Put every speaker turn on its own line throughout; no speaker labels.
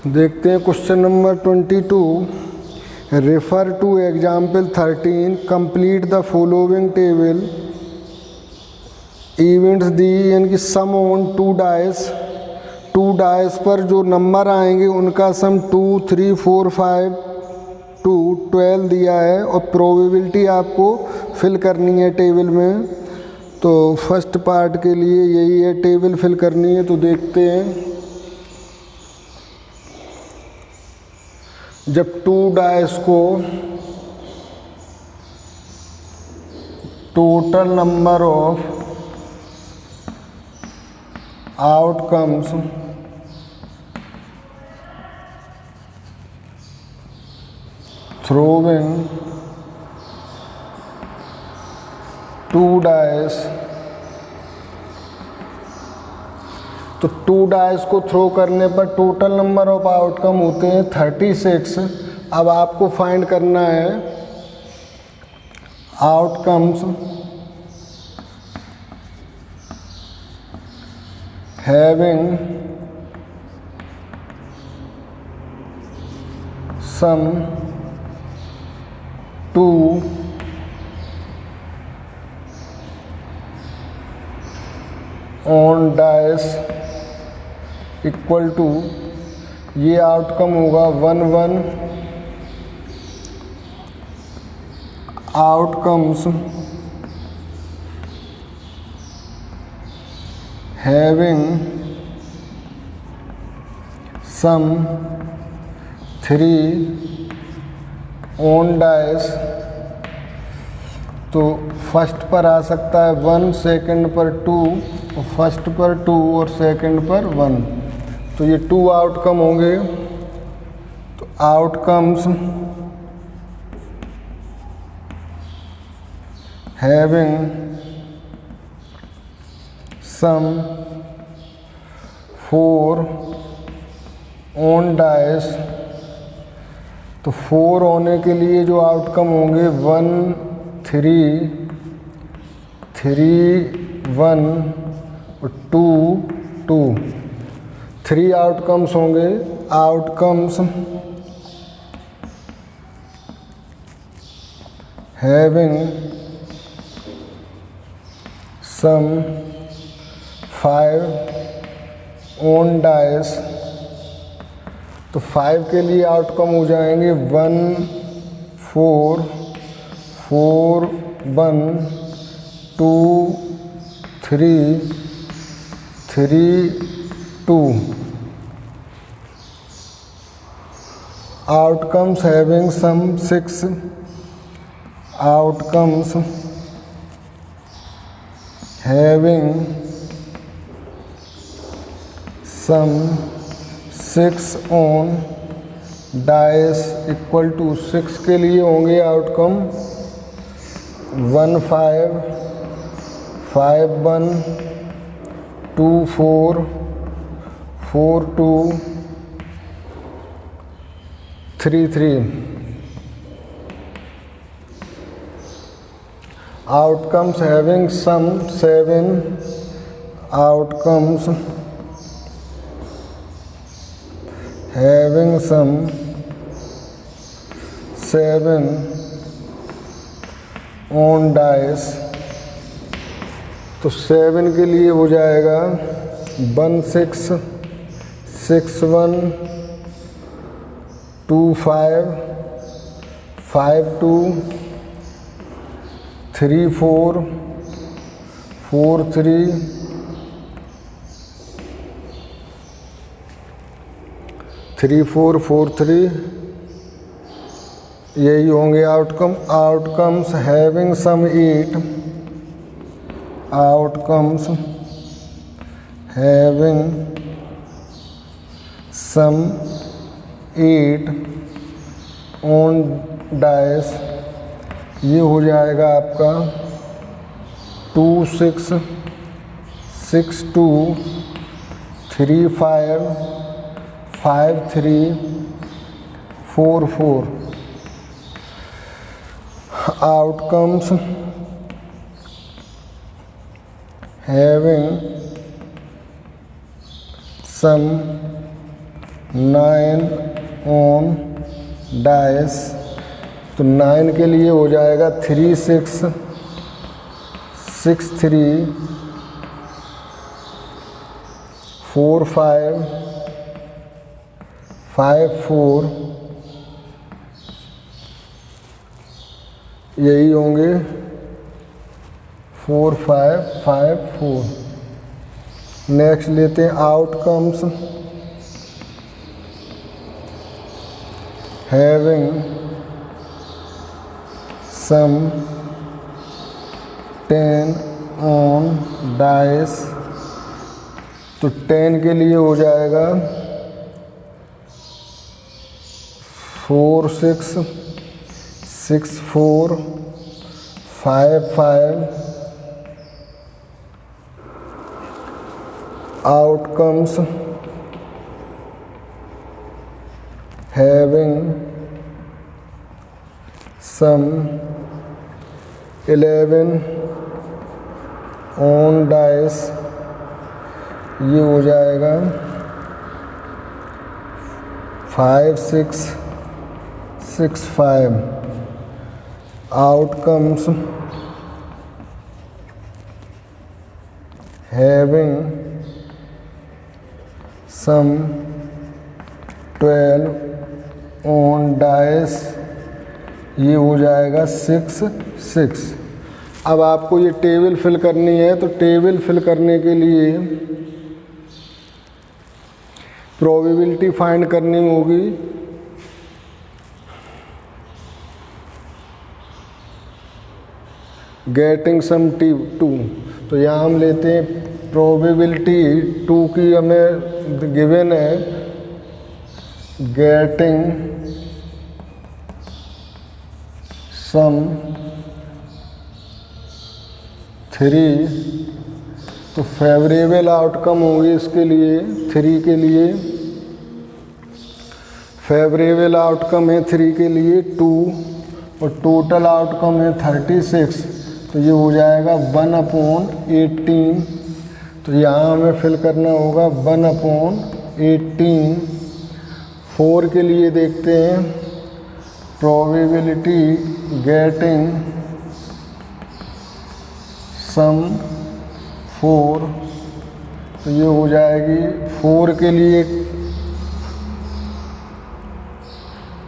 देखते हैं question number 22। Refer to example 13। Complete the following table. Events दी यानी कि सम ऑन टू डाइस पर जो नंबर आएंगे उनका सम 2, 3, 4, 5 to 12 दिया है और प्रोबेबिलिटी आपको फिल करनी है टेबल में। तो फर्स्ट पार्ट के लिए यही है, टेबल फिल करनी है। तो देखते हैं, जब टू डाइस को total number of outcomes throwing two dice, तो टू डाइस को थ्रो करने पर टोटल नंबर ऑफ आउटकम होते हैं 36। अब आपको फाइंड करना है outcomes having sum 2 on dice equal to, ये आउटकम होगा 1, 1 outcomes having sum 3 on dice. तो फर्स्ट पर आ सकता है 1, सेकंड पर 2, और फर्स्ट पर 2 और सेकंड पर 1। तो ये 2 आउटकम होंगे। तो outcomes having sum 4 on dice. तो 4 होने के लिए जो आउटकम होंगे 1, 3, 1 और 2, 2। 3 आउटकम्स होंगे। Outcomes having sum 5 on dice. तो 5 के लिए आउटकम हो जाएंगे 1, 4, 4, 1, 2, 3, 2। Outcomes having sum 6, outcomes having sum 6 on dice equal to, 6 के लिए होंगे outcome 1, 5, 5, 1, 2, 4, 4, 2, 3, 3। Outcomes having sum 7, outcomes having sum 7 on dice। तो 7 के लिए हो जाएगा 1, 6, 6, 1, 2, 5, 5, 2, 3, 4, 4, 3, 3, 4, 4, 3। यही होंगे outcome. Outcomes having sum 8, outcomes having sum 8 on dice. ये हो जाएगा आपका 2, 6, 6, 2, 3, 5, 5, 3, 4, 4। Outcomes having some 9 on dice, तो 9 के लिए हो जाएगा 3 6 6 3 4 5 5 4, यही होंगे 4 5 5 4। नेक्स्ट लेते हैं outcomes. Having sum 10 on dice, तो 10 के लिए हो जाएगा 4 6 6 4 5 5। Outcomes having sum 11 on dice, ये हो जाएगा 5 6 6 5। Outcomes having sum 12 on dice, ये हो जाएगा 6 6। अब आपको ये टेबल फिल करनी है, तो टेबल फिल करने के लिए प्रोबेबिलिटी फाइंड करनी होगी। गेटिंग सम T2, तो यहाँ हम लेते हैं प्रोबेबिलिटी 2 की, हमें गिवन है गेटिंग सम 3, तो फेवरेबल आउटकम होंगे इसके लिए 3 के लिए। फेवरेबल आउटकम है 3 के लिए 2, और टोटल आउटकम है 36, तो ये हो जाएगा 1/18। तो यहाँ हमें फिल करना होगा 1/18। 4 के लिए देखते हैं प्रोबेबिलिटी गेटिंग सम 4, तो ये हो जाएगी 4 के लिए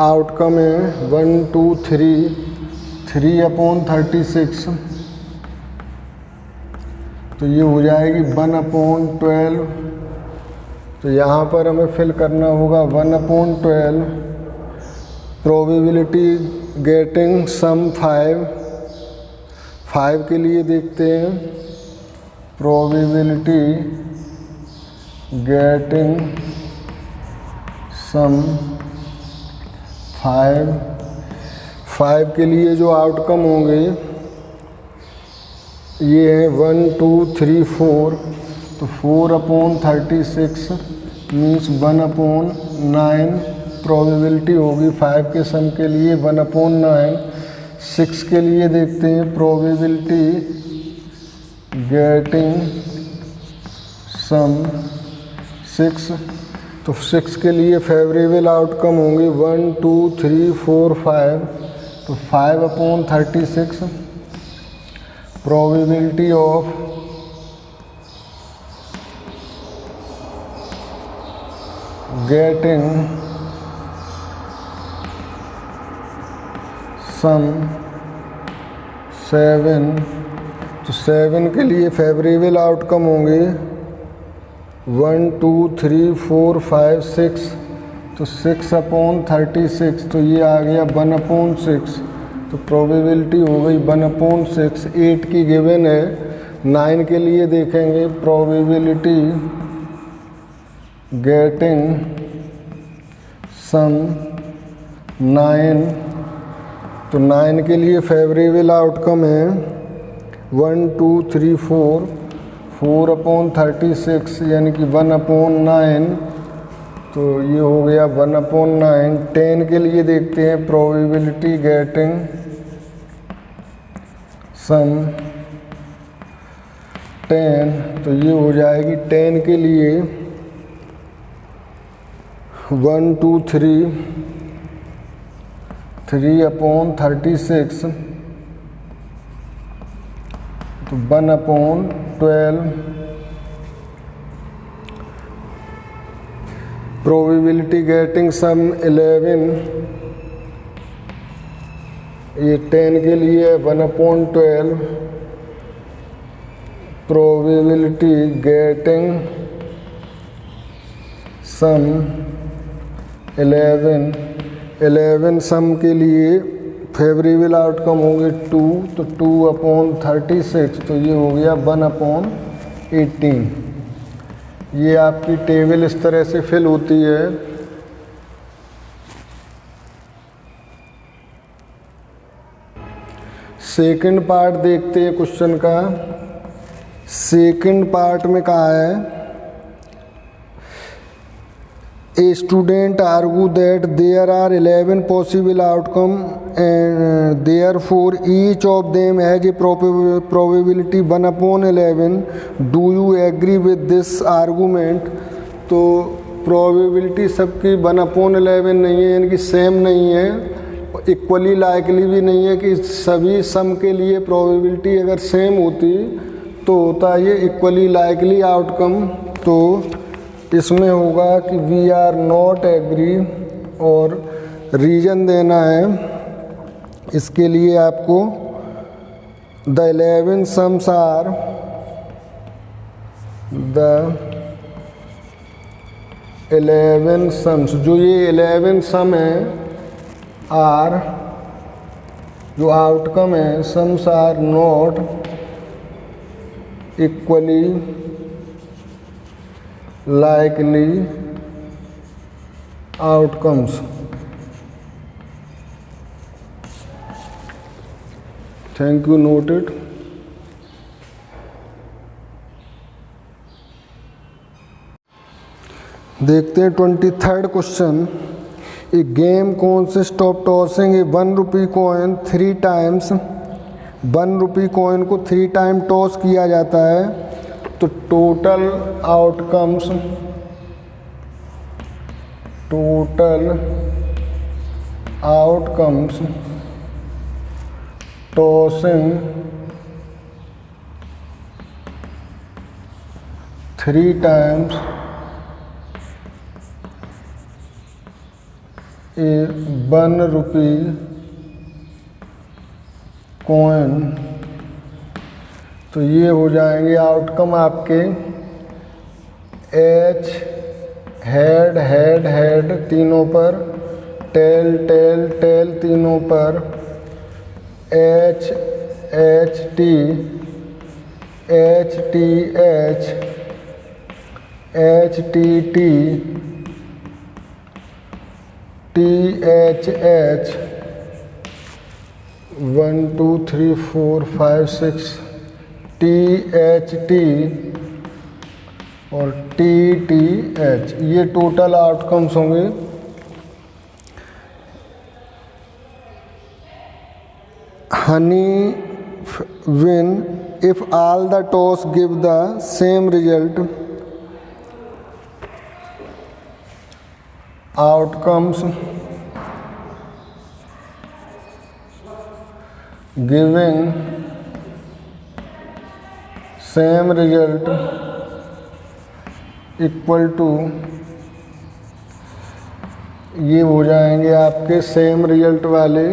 आउटकम है 1 2 3 3/36, तो ये हो जाएगी 1/12। तो यहाँ पर हमें फिल करना होगा 1/12। प्रोबेबिलिटी गेटिंग सम 5 के लिए देखते हैं प्रोबेबिलिटी गेटिंग सम 5 के लिए जो आउटकम होंगे ये है 1 2 3 4, तो 4/36 मीन्स 1/9 प्रोबेबिलिटी होगी 5 के सम के लिए 1/9। 6 के लिए देखते हैं प्रोबेबिलिटी गेटिंग सम 6, तो 6 के लिए फेवरेबल आउटकम होंगे 1 2 3 4 5, तो 5/36 प्रोबेबिलिटी ऑफ गेटिंग सम 7, तो 7 के लिए फेवरेबल आउटकम होंगे 1 2 3 4 5 6, तो 6/36, तो ये आ गया 1/6, तो प्रोबेबिलिटी हो गई 1/6। 8 की गिवन है। 9 के लिए देखेंगे प्रोबेबिलिटी गेटिंग सम 9, तो 9 के लिए फेवरेबल आउटकम है 1 2 3 4 4/36 यानी कि 1/9, तो ये हो गया 1/9। 10 के लिए देखते हैं प्रोबेबिलिटी गेटिंग सम 10, तो ये हो जाएगी 10 के लिए 1 2 3 3/36 तो 1/12 प्रोबेबिलिटी गेटिंग सम 11 ये 10 के लिए 1/12 प्रोबेबिलिटी गेटिंग सम 11 सम के लिए फेवरेबल आउटकम होंगे 2 तो 2/36 तो ये हो गया 1/18। ये आपकी टेबल इस तरह से फिल होती है। सेकंड पार्ट देखते हैं क्वेश्चन का। सेकंड पार्ट में कहा है A student argue that there are 11 possible outcomes and therefore each of them has a probability 1/11. Do you agree with this argument? तो probability सबकी 1/11 नहीं है, यानी कि सेम नहीं है, इक्वली लाइकली भी नहीं है कि सभी सम के लिए probability अगर सेम होती तो होता है ये इक्वली लाइकली आउटकम। तो इसमें होगा कि वी आर नॉट एग्री और रीज़न देना है। इसके लिए आपको the 11 sums are the 11 sums जो ये 11 सम है आर जो आउटकम है sums are not equally likely outcomes। Thank you, noted। देखते हैं 23rd question. A game consists of tossing a 1 rupee coin 3 times। 1 rupee coin को 3 टाइम टॉस किया जाता है तो टोटल आउटकम्स टॉसिंग 3 टाइम्स ए 1 rupee कॉइन तो ये हो जाएंगे आउटकम आपके एच हेड हेड हेड तीनों पर, टेल टेल टेल तीनों पर, H H T H T H H T T T H H 1 2 3 4 5 6 T H T और टी टी एच ये टोटल आउटकम्स होंगे। Hanif win if all the toss give the same result. Outcomes giving same result equal to ये हो जाएंगे आपके same result वाले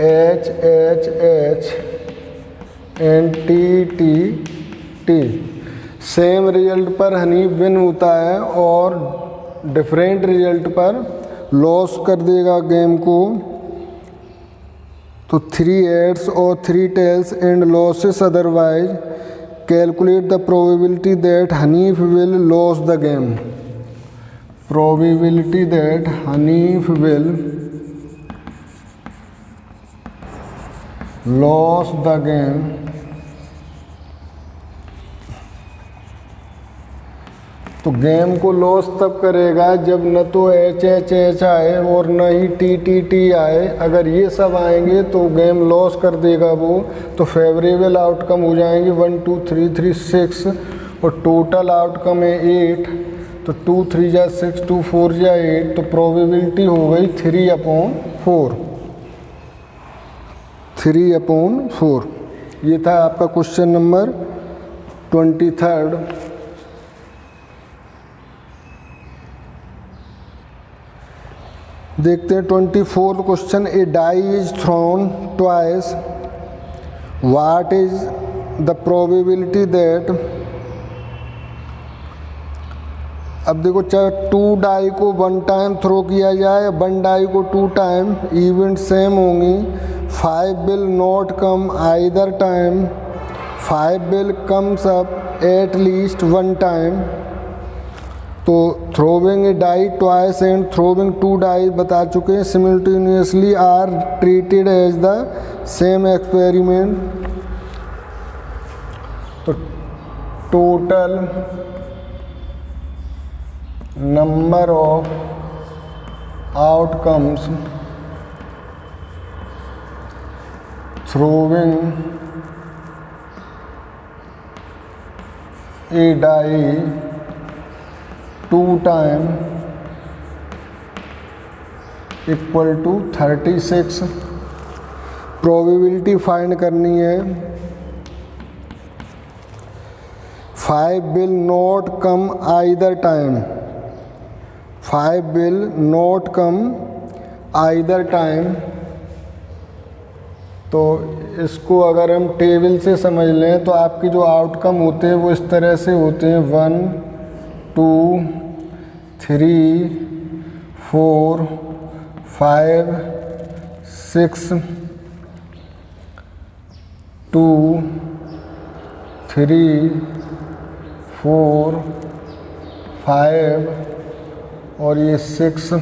H H H and T T T. Same result पर Hanif win होता है और डिफरेंट रिजल्ट पर लॉस कर देगा गेम को। तो 3 heads और 3 tails and losses otherwise calculate the probability that Hanif will lose the game। Probability that Hanif will lose the game तो गेम को लॉस तब करेगा जब न तो एच एच एच आए और न ही टी टी टी आए। अगर ये सब आएंगे तो गेम लॉस कर देगा वो। तो फेवरेबल आउटकम हो जाएंगे 1 2 3 3 6 और टोटल आउटकम है 8। तो तो 2 3 जा 6, 2 4 जा 8, तो प्रोबेबिलिटी हो गई 3/4, 3/4। ये था आपका क्वेश्चन नंबर 23। देखते हैं 24th question. A die is thrown twice, what is the probability that. अब देखो, चाहे 2 डाई को 1 टाइम थ्रो किया जाए या 1 डाई को 2 टाइम, इवेंट सेम होंगी। 5 will not come either time, 5 will comes up at least 1 time. तो throwing a die twice and throwing 2 die बता चुके हैं, simultaneously are treated as the same experiment. तो total number of outcomes throwing a die 2 time equal to 36। Probability find करनी है। 5 will not come either time, 5 will not come either time. तो इसको अगर हम टेबल से समझ लें तो आपके जो आउटकम होते हैं वो इस तरह से होते हैं 1 2 3 4 5 6 2 3 4 5 और ये 6,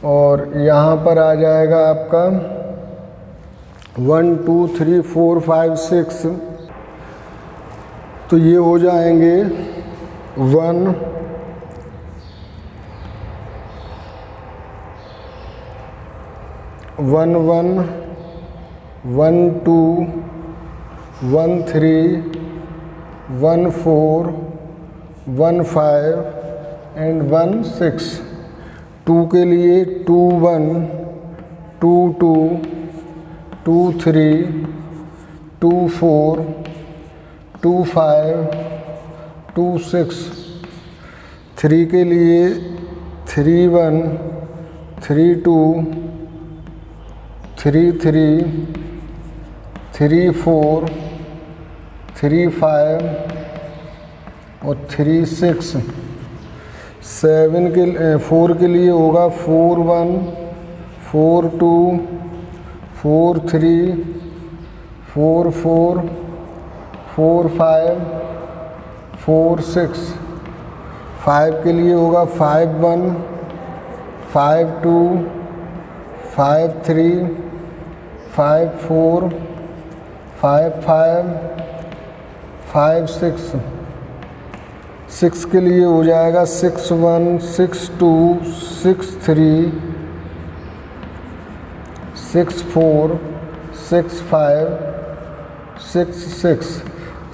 और यहाँ पर आ जाएगा आपका 1 2 3 4 5 6। तो ये हो जाएंगे 1 1 1 1 2 1 3 1 4 1 5 एंड 1 6। 2 के लिए 2 1 2 2 2 3 2 4 2 5 2 6। 3 के लिए 3 1 3 2 3 3 3 4 3 5 और 3 6। 4 के लिए होगा 4 1 4 2 4 3 4 4 4 5 4 6। 5 के लिए होगा 5 1 5 2 5 3 5 4 5 5 5 6। 6 के लिए हो जाएगा 6 1 6 2 6 3 6 4 6 5 6 6।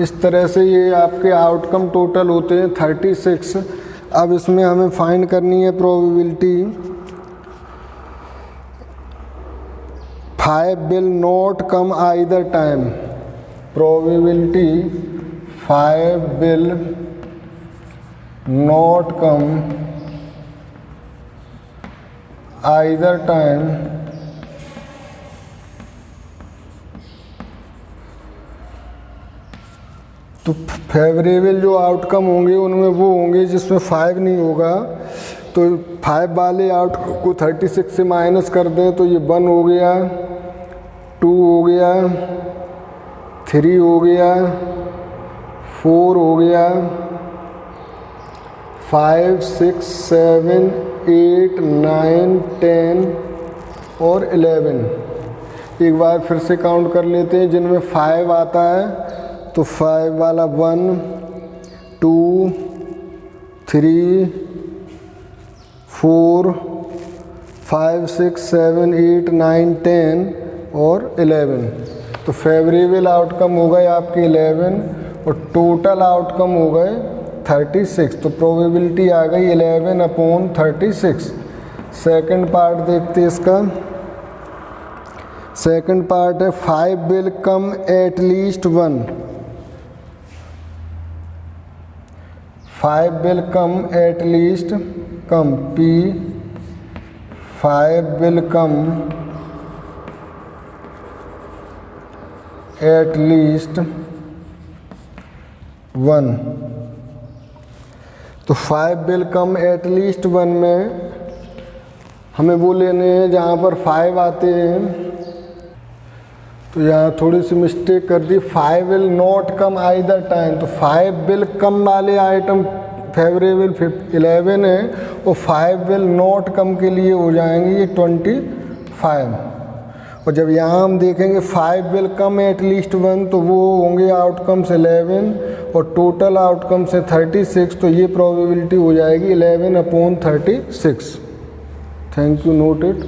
इस तरह से ये आपके आउटकम टोटल होते हैं 36। अब इसमें हमें फाइंड करनी है probability. 5 will not come either time, probability 5 will not come either time. तो फेवरेबल जो आउटकम होंगे उनमें वो होंगे जिसमें 5 नहीं होगा। तो 5 वाले आउटकम को 36 से माइनस कर दें तो ये 1 हो गया, 2 हो गया, 3 हो गया, 4 हो गया, 5 6 7 8 9 10 और 11। एक बार फिर से काउंट कर लेते हैं। जिनमें 5 आता है तो 5 वाला 1 2 3 4 5 6 7 8 9 10 और 11। तो फेवरेबल आउटकम हो गए आपके 11 और टोटल आउटकम हो गए 36, तो प्रोबेबिलिटी आ गई 11/36। सेकंड पार्ट देखते इसका। सेकंड पार्ट है 5 will come eight least 1। 5 will come at least come P 5 will come eight least 1। तो 5 विल कम एट लीस्ट 1 में हमें वो लेने हैं जहाँ पर 5 आते हैं। तो यहाँ थोड़ी सी मिस्टेक कर दी, 5 will not come either time. तो 5 विल कम वाले आइटम फेवरेबल 11 है और 5 विल नॉट कम के लिए हो जाएंगे ये 25। और जब यहाँ हम देखेंगे 5 विल कम एट लीस्ट 1 तो वो होंगे आउटकम्स 11 और टोटल आउटकम्स है 36। तो ये प्रोबेबिलिटी हो जाएगी 11/36। Thank you, note it.